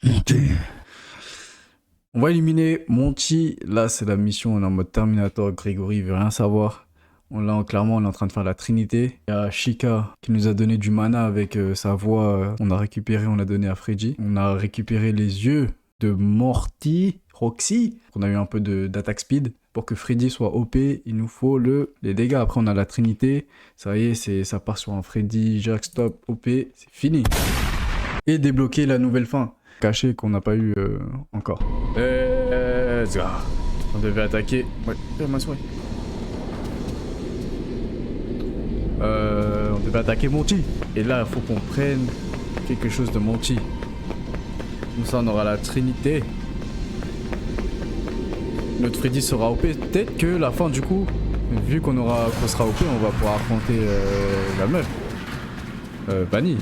Monty. On va éliminer Monty. Là, c'est la mission. On est en mode Terminator. Grégory, il veut rien savoir. Clairement, on est en train de faire la Trinité. Il y a Chica qui nous a donné du mana avec sa voix. On a récupéré, on l'a donné à Freddy. On a récupéré les yeux de Morty, Roxy. On a eu un peu d'attaque speed. Pour que Freddy soit OP, il nous faut les dégâts. Après, on a la Trinité. Ça y est, ça part sur un Freddy, Jack, stop, OP. C'est fini. Et débloquer la nouvelle fin. Cachée qu'on n'a pas eu encore. Let's go. On devait attaquer. Ouais, ma souris. On devait attaquer Monty. Et là, il faut qu'on prenne quelque chose de Monty. Comme ça, on aura la Trinité. Notre Freddy sera OP. Peut-être que la fin, du coup, vu qu'on sera OP, on va pouvoir affronter la meuf. Bunny.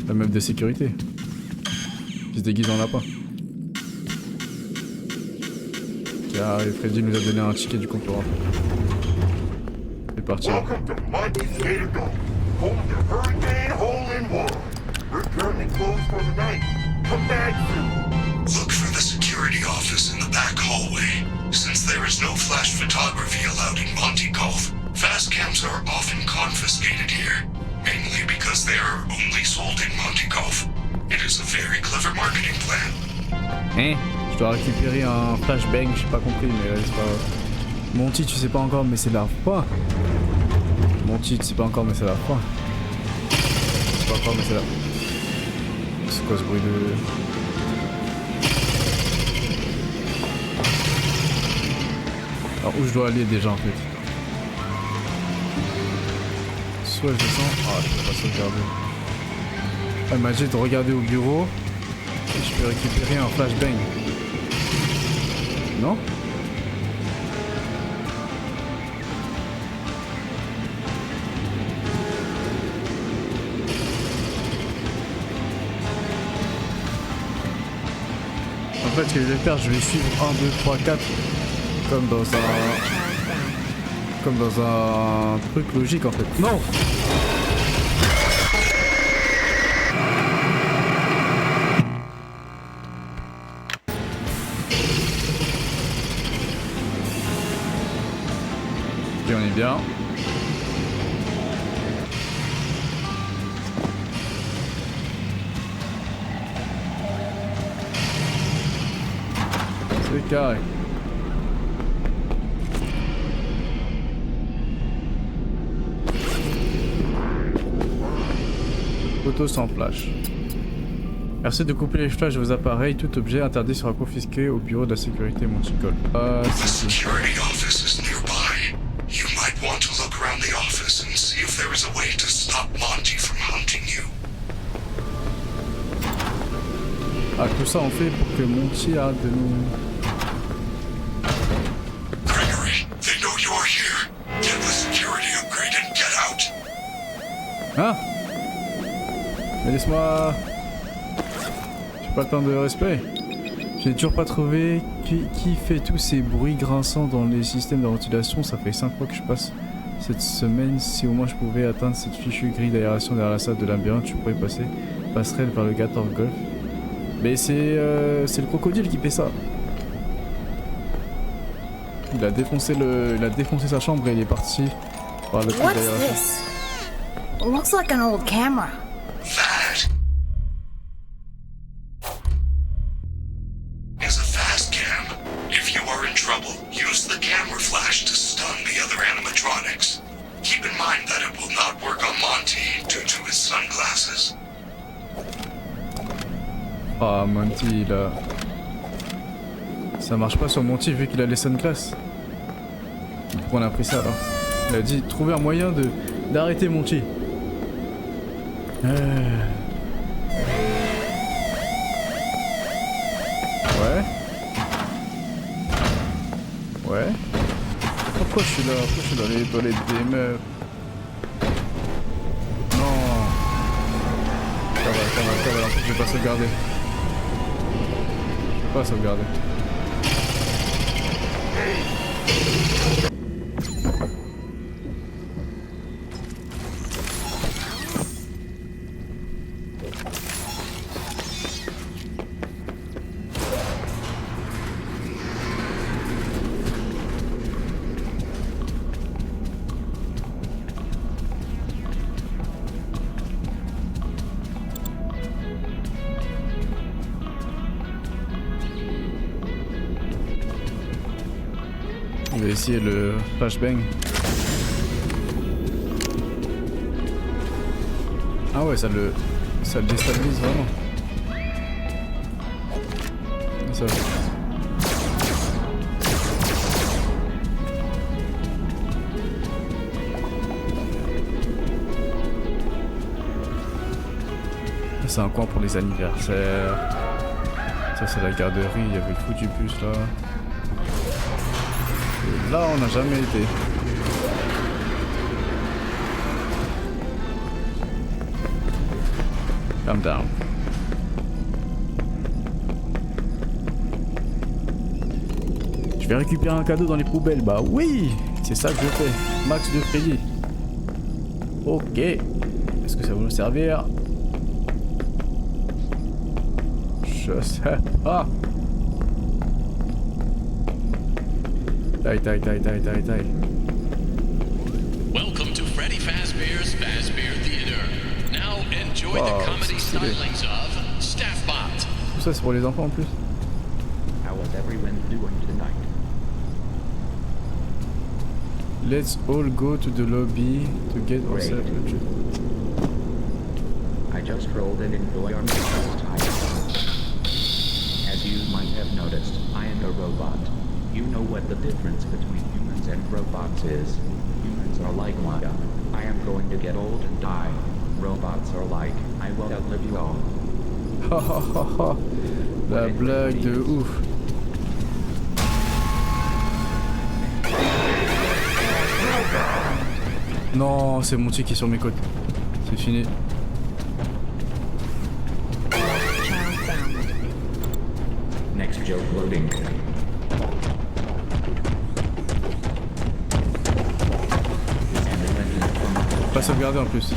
La meuf de sécurité. Qui se déguise en lapin. Car Freddy nous a donné un ticket du concurrent. C'est parti. Welcome to Monty's Gator Dome, home to Hurricane Hole in One. We're currently closed for the night. Come back soon. Look for the security office in the back hallway. Since there is no flash photography allowed in Monty Cove, fast cams are often confiscated here, mainly because they are only sold in Monty Cove. It is a very clever marketing plan. Hein? Je dois récupérer un flashbang, j'ai pas compris, mais c'est pas grave. Monty, tu sais pas encore, mais c'est la fin. Monty, tu sais pas encore, mais c'est la fin. Tu sais pas encore, mais c'est la... C'est quoi ce bruit de... Alors où je dois aller déjà en fait? Soit je descends... Ah, je peux pas sauvegarder. Elle m'a dit de regarder au bureau. Et je peux récupérer un flashbang. Non? En fait, ce que je vais faire, je vais suivre 1, 2, 3, 4 comme dans un truc logique en fait. Non! Ok, on est bien. C'est carré. Photo sans flash. Merci de couper les flashs de vos appareils. Tout objet interdit sera confisqué au bureau de la sécurité Monticol. The security office is nearby. You might want to look around the office and see if there is a way to stop Monty from hunting you. Ah, tout ça on fait pour que Monty arrête de nous... Gregory, they know you're here. Get the security upgrade and get out. Hein? Mais laisse-moi... J'ai pas le temps de respect. J'ai toujours pas trouvé qui fait tous ces bruits grinçants dans les systèmes de ventilation. Ça fait 5 fois que je passe cette semaine. Si au moins je pouvais atteindre cette fichue grille d'aération derrière la salle de labyrinthe, je pourrais passer passerelle vers le Gator Golf. Mais c'est le crocodile qui fait ça. Il a défoncé sa chambre et il est parti par le truc What's d'aération. this? It looks like an old camera. That is a fast cam. If you are in trouble, use the camera flash to stun the other animatronics. Keep in mind that it will not work on Monty due to his sunglasses. Ah, Monty, il a... Ça marche pas sur Monty vu qu'il a les sunglasses. Pourquoi on a pris ça alors? Il a dit trouver un moyen d'arrêter Monty. Ouais. Ouais. Pourquoi je suis là? Pourquoi je suis dans les toilettes des meufs? Non. Ça va. En fait, je vais pas sauvegarder. Je vais pas sauvegarder. vais essayer le flashbang. Ah ouais, ça le déstabilise vraiment. Ça. C'est un coin pour les anniversaires. Ça c'est la garderie, il y avait le foutu bus là. Et là on n'a jamais été. Calm down. Je vais récupérer un cadeau dans les poubelles. Bah oui, c'est ça que je fais. Max de Freddy. Ok. Est-ce que ça va nous servir? Je sais pas. Taille. Welcome to Freddy Fazbear's Fazbear Theater. Now enjoy the comedy stylings of Staffbot. Tout ça c'est pour les enfants en plus. How was everyone doing tonight? Let's all go to the lobby to get ourselves a drink. I just rolled in and enjoy our first time. As you might have noticed, I am a robot. You know what the difference between humans and robots is. Humans are like Maya. I am going to get old and die. Robots are like, I will outlive you all. La blague de ouf. Non, c'est Monty qui est sur mes côtes. C'est fini. Next joke loading. Pas sauvegarder en plus.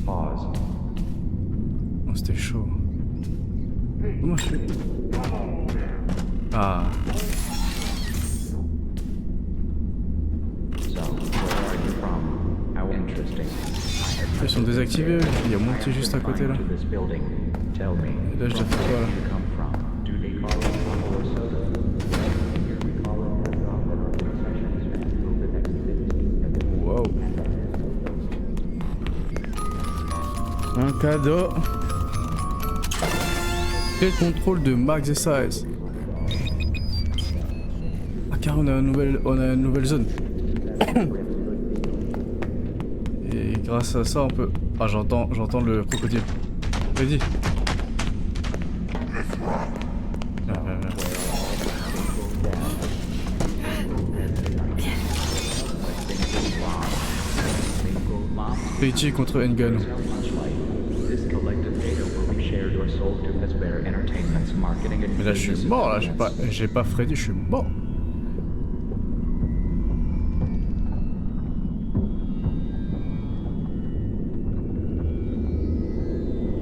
Pause. Oh, c'était chaud. Comment je fais? Ah. So, where are you from? How interesting. Ils sont désactivés. Il y a Monty juste à côté là. To this building. Tell me. Et là je dois faire quoi là? You come from? Do they call it Buffalo soda? Here we call it the Buffalo concessions for the next 15 Wow. Un cadeau. Quel contrôle de max et size. Ah car on a une nouvelle zone. Et grâce à ça on peut... Ah j'entends le crocodile. Vas-y. Viens. Peachy contre Ngannou. Mais là je suis mort là, j'ai pas Freddy, je suis mort.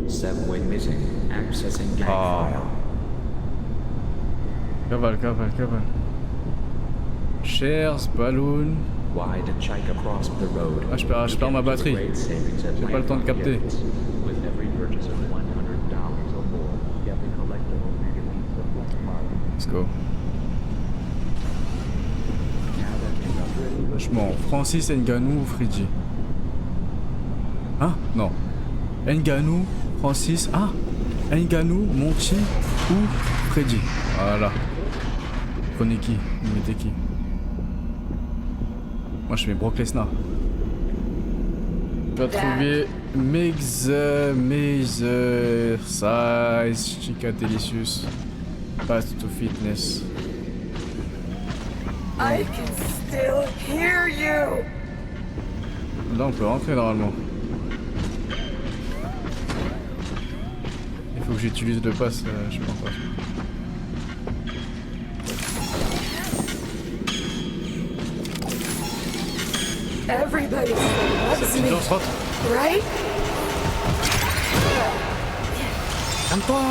Subway missing. Accessing gang file. Cavale. Shares, balloon. Why did Chika cross the road? Ah, je perds ma batterie. J'ai pas le temps de capter. With every purchase of $100 or more, get the collectible magazines of Walmart. Let's go. Now that you're not ready, Franchement, Francis Ngannou ou Freddy? Hein? Non. Ngannou, Francis, Ngannou, Monty ou Freddy? Voilà. Vous prenez qui? Vous mettez qui? Moi je mets Brock Lesnar. Tu vas trouver Mixer, Size, Chica Delicious, Path to Fitness. I can still hear you. Là on peut rentrer normalement. Il faut que j'utilise le pass, je pense pas. Everybody loves me, Silence, rentre. right? Calme-toi.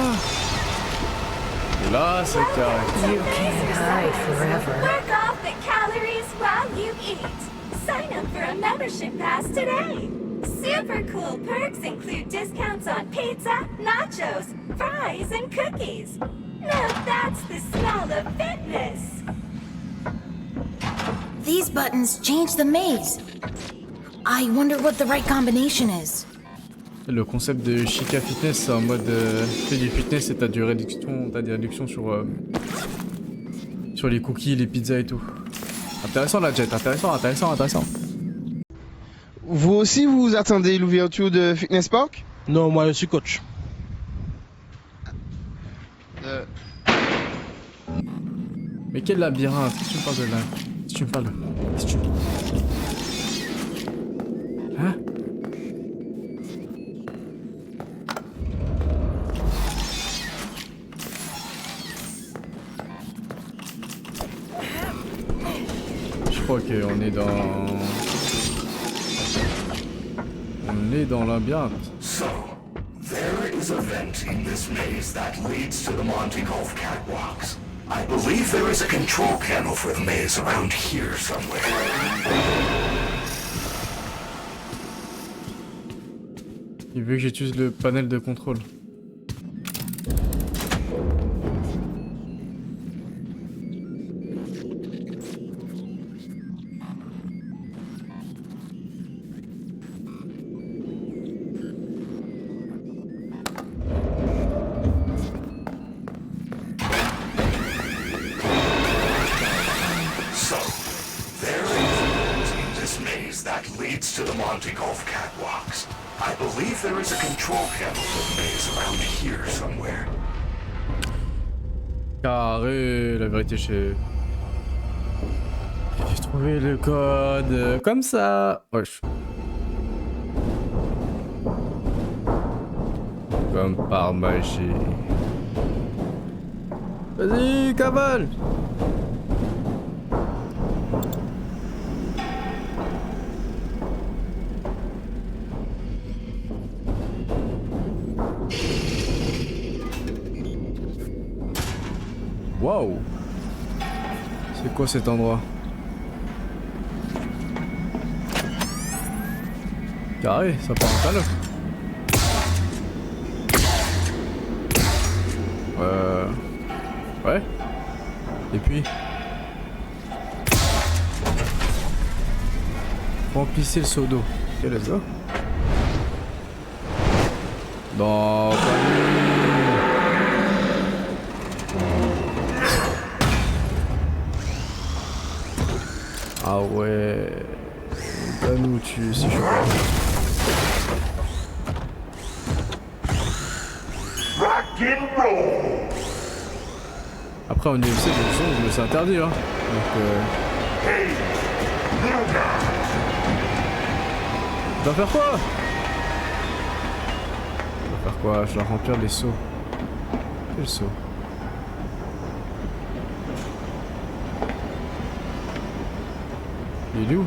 Et là c'est carré. You can't hide forever. Work off the calories while you eat. Sign up for a membership pass today. Super cool perks include discounts on pizza, nachos, fries, and cookies. Now that's the smell of fitness. These buttons change the maze. I wonder what the right combination is. Le concept de Chica Fitness, c'est en mode fais du fitness et t'as des réductions sur les cookies, les pizzas et tout. Intéressant la Jet, intéressant. Vous aussi, vous attendez l'ouverture de Fitness Park? Non, moi je suis coach. Mais quel labyrinthe? Qu'est-ce que tu me parles de là? Qu'est-ce que tu me parles? Qu'est-ce que tu... Hein? Je crois qu'on est dans... On est dans le labyrinthe. So, there is a vent in this maze that leads to the Monte Golf catwalks. I believe there is a control panel for the maze around here somewhere. Il veut que j'utilise le panel de contrôle. To the Monte Golf catwalks. I believe there is a control panel for the maze around here somewhere. Carré, la vérité, j'ai trouvé le code comme ça. Wesh. Comme par magie. Vas-y, cavale. Waouh! C'est quoi cet endroit? Carré, ça part en talon. Ouais. Et puis? Remplissez le seau d'eau. Ok, let's go. Non, pas lui. Ah ouais, donne-nous tu si je peux. Après en UFC les ongles c'est interdit hein. Donc tu vas faire quoi? Tu vas faire quoi? Je dois remplir les seaux. Quel seau? Il est où?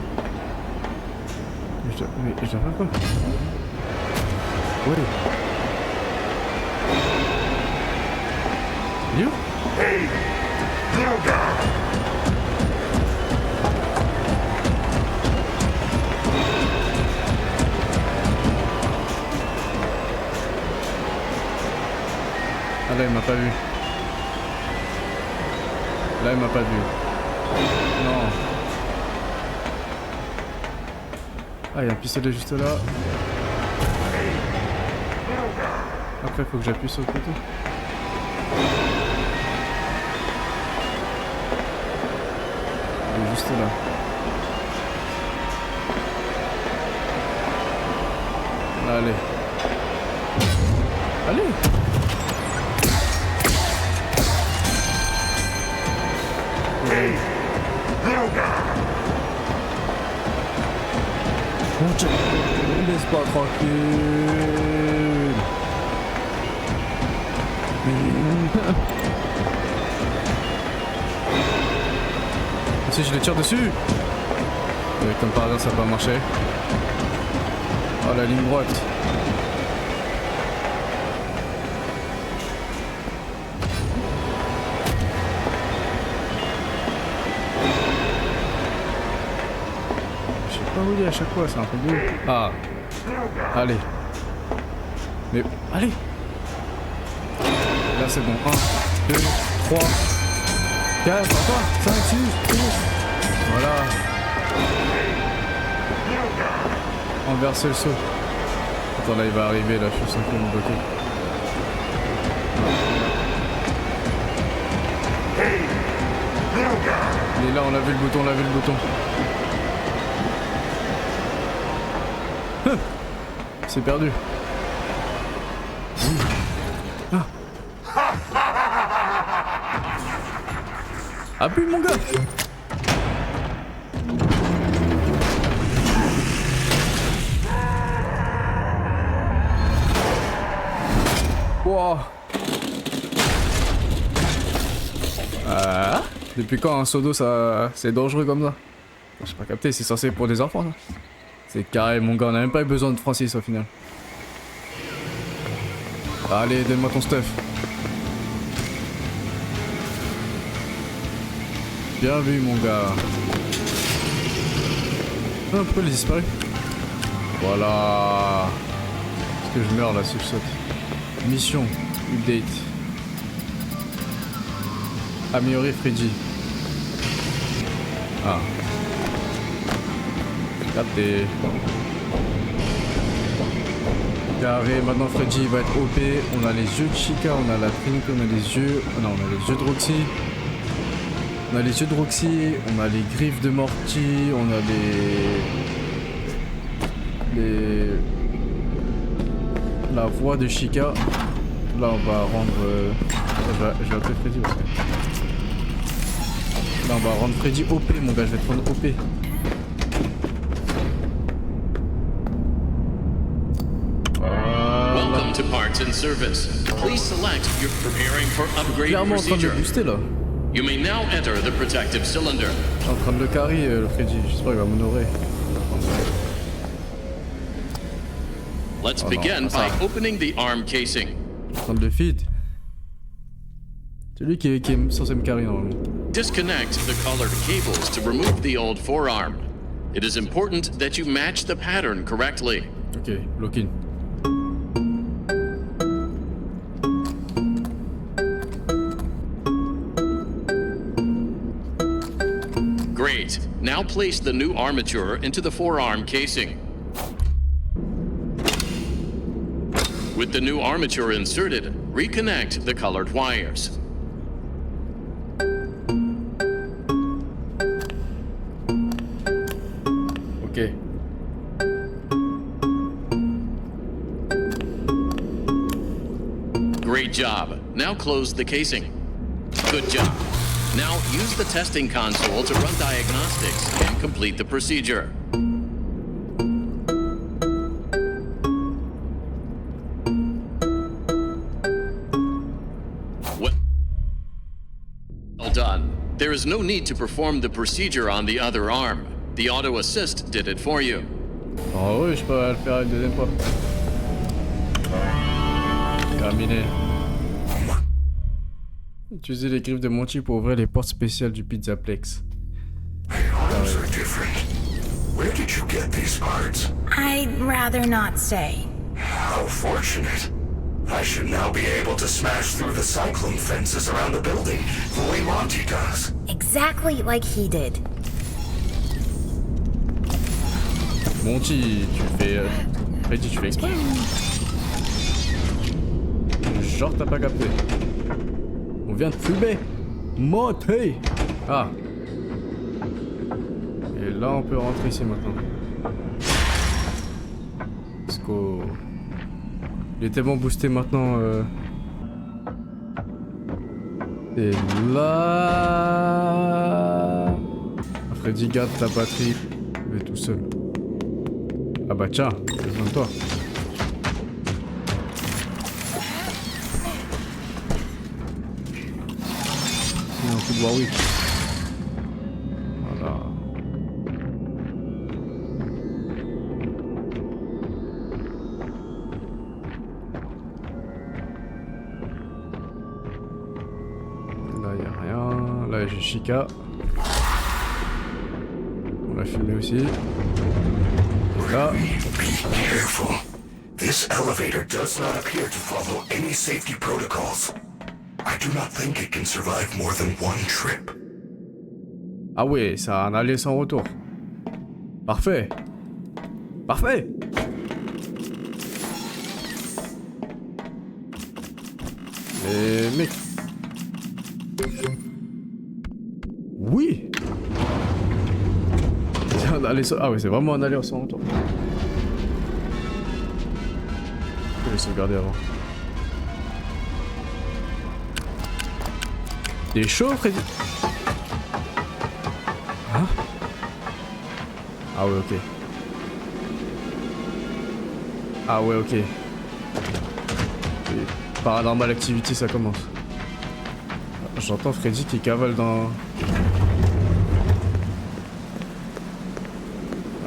Mais je dois faire quoi? Oui. Il est où? Hey, little guy. Ah là il m'a pas vu. Là il m'a pas vu. Non. Ah, il y a un pistolet juste là. Après, il faut que j'appuie sur le côté. Il est juste là. Allez. Allez. Hey, little guy. Laisse-moi tranquille. Si je le tire dessus. Et comme par hasard ça n'a pas marché. Oh la ligne droite. Je sais pas où il est à chaque fois, c'est un peu beau. Ah. Allez. Mais, allez. Là, c'est bon. 1, 2, 3, 4, encore 5, 6, 6. Voilà. Renverser le saut. Attends, là, il va arriver, là, je suis simplement bloqué. Il est là, on a vu le bouton, on a vu le bouton. C'est perdu. Ah. Appuie mon gars. Wow. Depuis quand un seau d'eau ça c'est dangereux comme ça? J'ai pas capté, c'est censé être pour des enfants ça. C'est carré mon gars, on a même pas eu besoin de Francis au final. Allez, donne-moi ton stuff. Bien vu mon gars. Ah, pourquoi il est disparu? Voilà. Est-ce que je meurs là si je saute? Mission, update. Améliorer Freddy. Ah. Capté. Carré, maintenant Freddy va être OP. On a les yeux de Chica, on a la Trinity, on a les yeux. Oh non, on a les yeux de Roxy. On a les yeux de Roxy, on a les griffes de Morty, on a la voix de Chica. Là on va rendre... je vais appeler Freddy aussi. Là on va rendre Freddy OP mon gars, je vais te rendre OP. Welcome to parts and service. Please select you're preparing for upgrade Clairement en train de procedure. le booster là. You may now enter the protective cylinder. Je suis en train de le carry le Freddy, j'espère qu'il va m'honorer. Let's Oh non, begin pas by ça. opening the arm casing. Je suis en train de le feed. C'est lui qui est censé me carry normalement. Disconnect the colored cables to remove the old forearm. It is important that you match the pattern correctly. Ok, lock-in. Great. Now place the new armature into the forearm casing. With the new armature inserted, reconnect the colored wires. Ok. Great job. Now close the casing. Good job. Now use the testing console to run diagnostics and complete the procedure. Well done. There is no need to perform the procedure on the other arm. The auto assist did it for you. Oh oui, je peux le faire une deuxième fois. Terminé. Utilisez les griffes de Monty pour ouvrir les portes spéciales du Pizzaplex. Arms are different. Where did you get these parts? I'd rather not say. How fortunate. I should now be able to smash through the cyclone fences around the building the way Monty does. Exactly like he did. Monty, tu fais... Freddy, tu fais exprès. Genre t'as pas capté. On vient de fumer. Monty. Ah. Et là on peut rentrer ici maintenant. Let's go. Il est tellement boosté maintenant. Et là... Freddy, garde ta batterie. Il est tout seul. Ah bah tiens, j'ai besoin de toi. Un coup de Warwick. Voilà. Là y a rien. Là j'ai Chica. On l'a filmé aussi. Là. Be careful. This elevator does not appear to follow any safety protocols. I do not think it can survive more than one trip. Ah ouais, ça a un aller sans retour. Parfait. Parfait. Mais mec. Oui. C'est un aller sans... Ah ouais, c'est vraiment un aller sans retour. Je vais sauvegarder avant. T'es chaud, Freddy? Hein? Ah ouais, ok. Ah ouais, ok. Et Paranormal Activity, ça commence. J'entends Freddy qui cavale dans...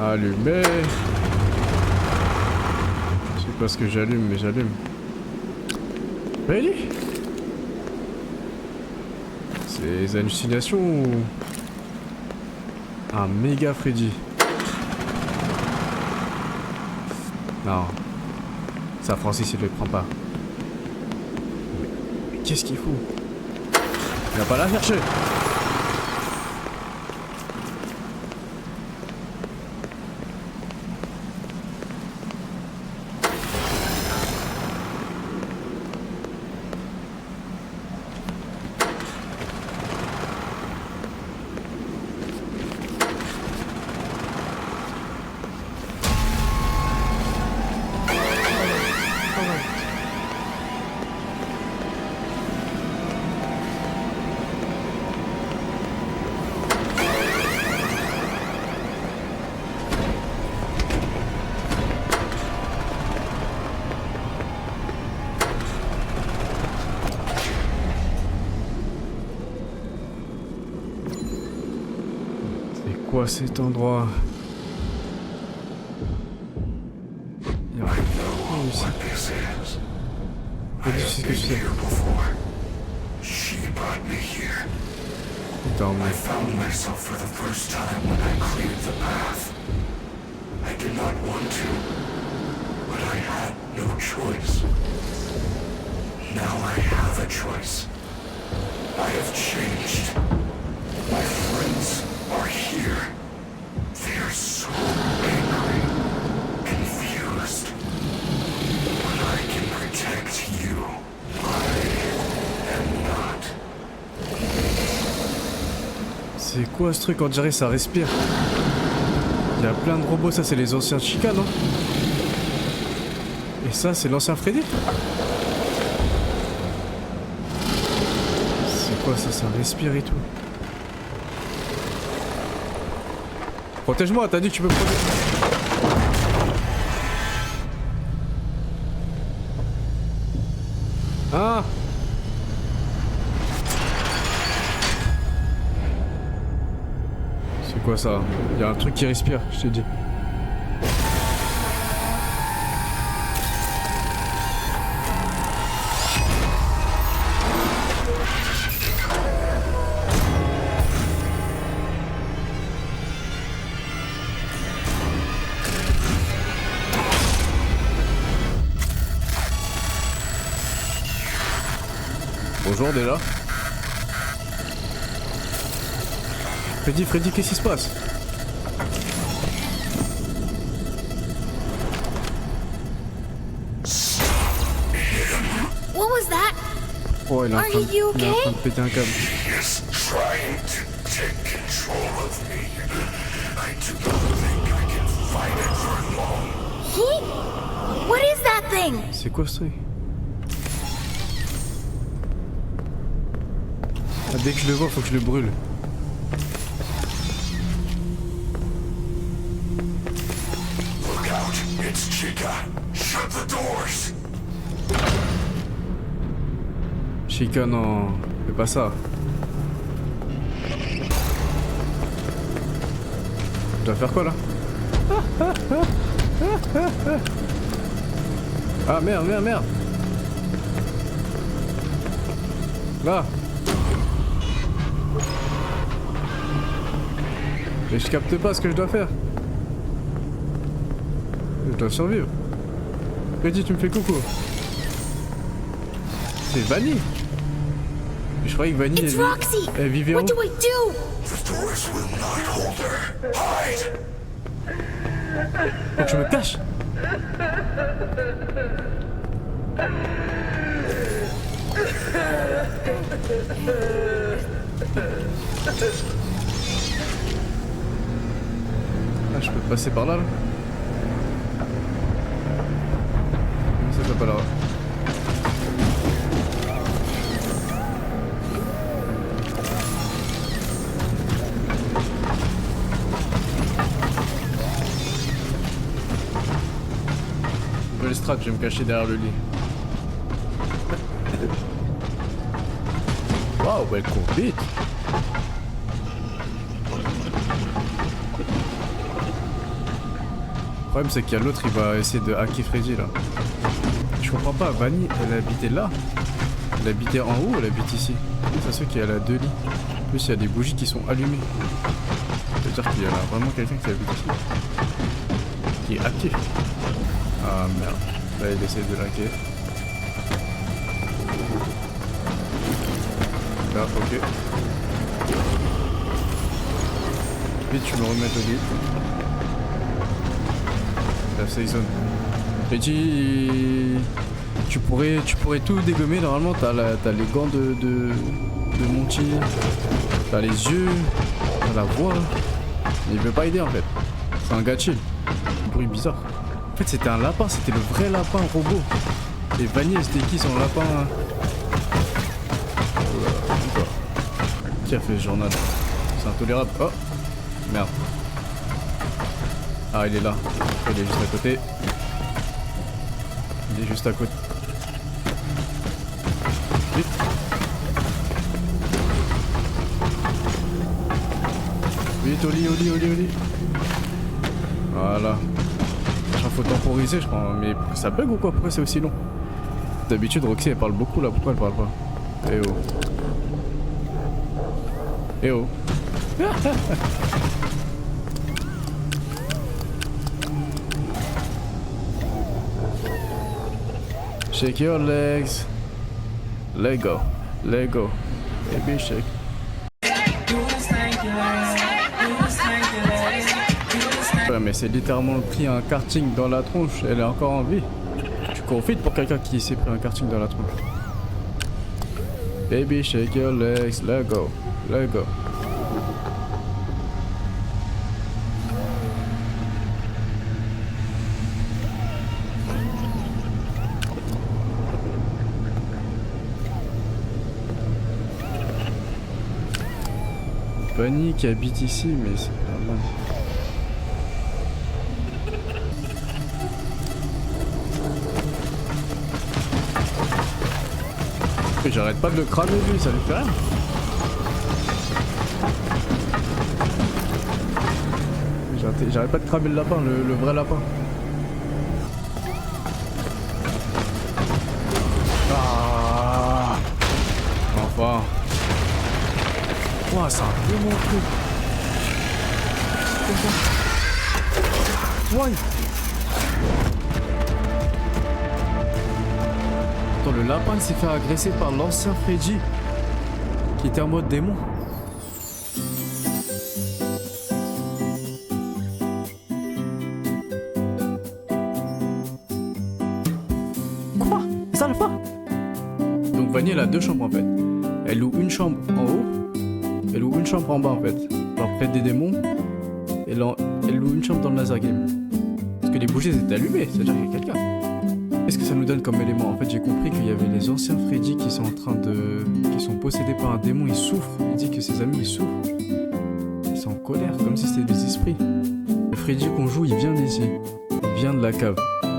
Allumé. Je sais pas ce que j'allume, mais j'allume. Freddy? C'est des hallucinations ou... Un méga Freddy? Non. Ça, Francis, il le prend pas. Mais qu'est-ce qu'il fout? Il va pas la chercher. Quoi cet endroit? Y'a rien ici. Freddy, c'est ce que tu sais. She brought me here. Attends, I mais... found myself for the first time when I cleared the path. I did not want to, but I had no choice. Now I have a choice. I have changed. My friends are here. They are so angry, confused. But I can protect you. I am not. C'est quoi ce truc? On dirait ça respire. Il y a plein de robots, ça c'est les anciens Chica, non? Et ça c'est l'ancien Freddy? C'est quoi ça? Ça respire et tout. Protège-moi, t'as dit que tu peux me protéger. Ah! C'est quoi ça? Il y a un truc qui respire, je te dis. Bonjour déjà. Freddy, qu'est-ce qui se passe? What was that? Oh, il est en Are train de, you il est en okay? train de péter un câble. He is trying to take control of me. I do not think I can fight it for long. He? What is that thing? C'est quoi ce truc? Ah, dès que je le vois, faut que je le brûle. Look out, it's Chica. Shut the doors. Chica, non, fais pas ça. Je dois faire quoi là? Ah merde. Là. Mais je capte pas ce que je dois faire. Je dois survivre. Freddy, tu me fais coucou. C'est Vanny. Je croyais que Vanny It's Roxy! elle vivait en What do haut. I do? The doors will not hold her. Hide! Faut que je me cache. Ah, je peux passer par là, là. Ça fait pas là. Nouvelle strat, je vais me cacher derrière le lit. Waouh, elle court vite. Le problème c'est qu'il y a l'autre, il va essayer de hacker Freddy là. Je comprends pas, Vanny, elle habitait là. Elle habitait en haut, elle habite ici. C'est sûr qu'elle a 2 lits. En plus, il y a des bougies qui sont allumées. Ça veut dire qu'il y a vraiment quelqu'un qui habite ici. Qui est actif. Ah merde. Là, il essaie de l'hacker. Là, ok. Vite, tu me remets au lit. La safe zone. J'ai dit... Tu pourrais tout dégommer, normalement t'as les gants de Monty, t'as les yeux, t'as la voix. Mais il veut pas aider en fait. C'est un gars chill. Un bruit bizarre. En fait c'était un lapin, c'était le vrai lapin robot. Et Vanny c'était qui son lapin? Qui a fait ce journal? C'est intolérable. Oh merde. Ah il est là. Il est juste à côté. Il est juste à côté. Vite. Vite au lit, au lit, au lit, au lit. Voilà. Il faut temporiser je crois. Mais ça bug ou quoi? Pourquoi c'est aussi long? D'habitude Roxy elle parle beaucoup là. Pourquoi elle parle pas? Eh oh. Eh oh. Shake your legs. Let go. Let go. Baby shake. Ouais, mais c'est littéralement pris un karting dans la tronche. Elle est encore en vie. Tu cours vite pour quelqu'un qui s'est pris un karting dans la tronche. Baby shake your legs. Let go. Let go. Vanny qui habite ici, mais c'est pas mal. J'arrête pas de le cramer lui, ça lui fait rien. J'arrête pas de cramer le lapin, le vrai lapin. Ah, enfin. Ouah, c'est un peu mon truc. Ouais. Attends, le lapin il s'est fait agresser par l'ancien Freddy qui était en mode démon. Quoi? Ça le pas? Donc Vanny elle a 2 chambres en fait. Elle loue une chambre en haut. Elle loue une chambre en bas en fait, genre près des démons. Et là, elle loue une chambre dans le laser game. Parce que les bougies étaient allumées, c'est-à-dire qu'il y a quelqu'un. Qu'est-ce que ça nous donne comme élément? En fait, j'ai compris qu'il y avait les anciens Freddy qui sont en train de... qui sont possédés par un démon, ils souffrent. Il dit que ses amis ils souffrent. Ils sont en colère, comme si c'était des esprits. Le Freddy qu'on joue, il vient d'ici. Il vient de la cave.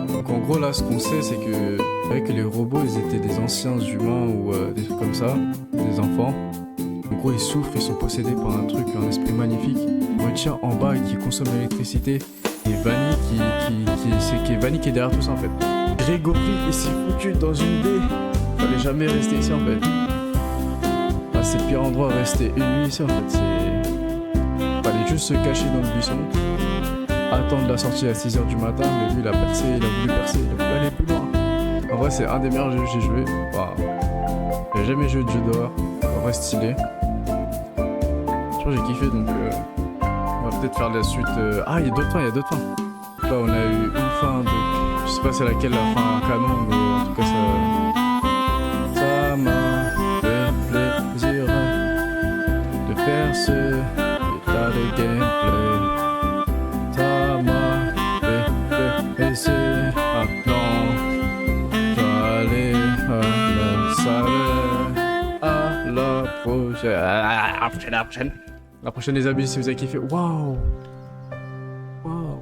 Donc en gros là, ce qu'on sait, c'est que... avec les robots, ils étaient des anciens humains ou des trucs comme ça, des enfants. En gros, ils souffrent, ils sont possédés par un truc, un esprit maléfique. On retient en bas et qui consomme l'électricité. Et Vanny qui est Vanny qui est derrière tout ça en fait. Grégory il s'est foutu dans une baie. Fallait jamais rester ici en fait. Ah, c'est le pire endroit à rester une nuit ici en fait. Fallait juste se cacher dans le buisson. attendre la sortie à 6h du matin, mais lui il a percé, il a voulu percer, il a voulu aller plus loin. En vrai c'est un des meilleurs jeux que j'ai joué. Waouh. J'ai jamais joué de jeu d'horreur. En vrai stylé. Je crois que j'ai kiffé donc on va peut-être faire la suite. Ah il y a d'autres fins, il y a d'autres fins. Là on a eu une fin de... Je sais pas c'est laquelle la fin canon, mais en tout cas ça m'a fait plaisir de faire ce état de gameplay. Ça m'a fait plaisir. Maintenant je vais aller à la salle. À la prochaine. À la prochaine, à la prochaine. La prochaine les amis si vous avez kiffé. Waouh. Waouh.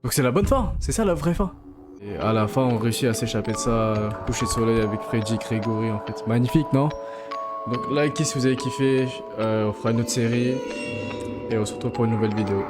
Donc c'est la bonne fin, c'est ça la vraie fin. Et à la fin on réussit à s'échapper de ça, coucher de soleil avec Freddy, Grégory en fait. Magnifique non? Donc likez si vous avez kiffé, on fera une autre série et on se retrouve pour une nouvelle vidéo.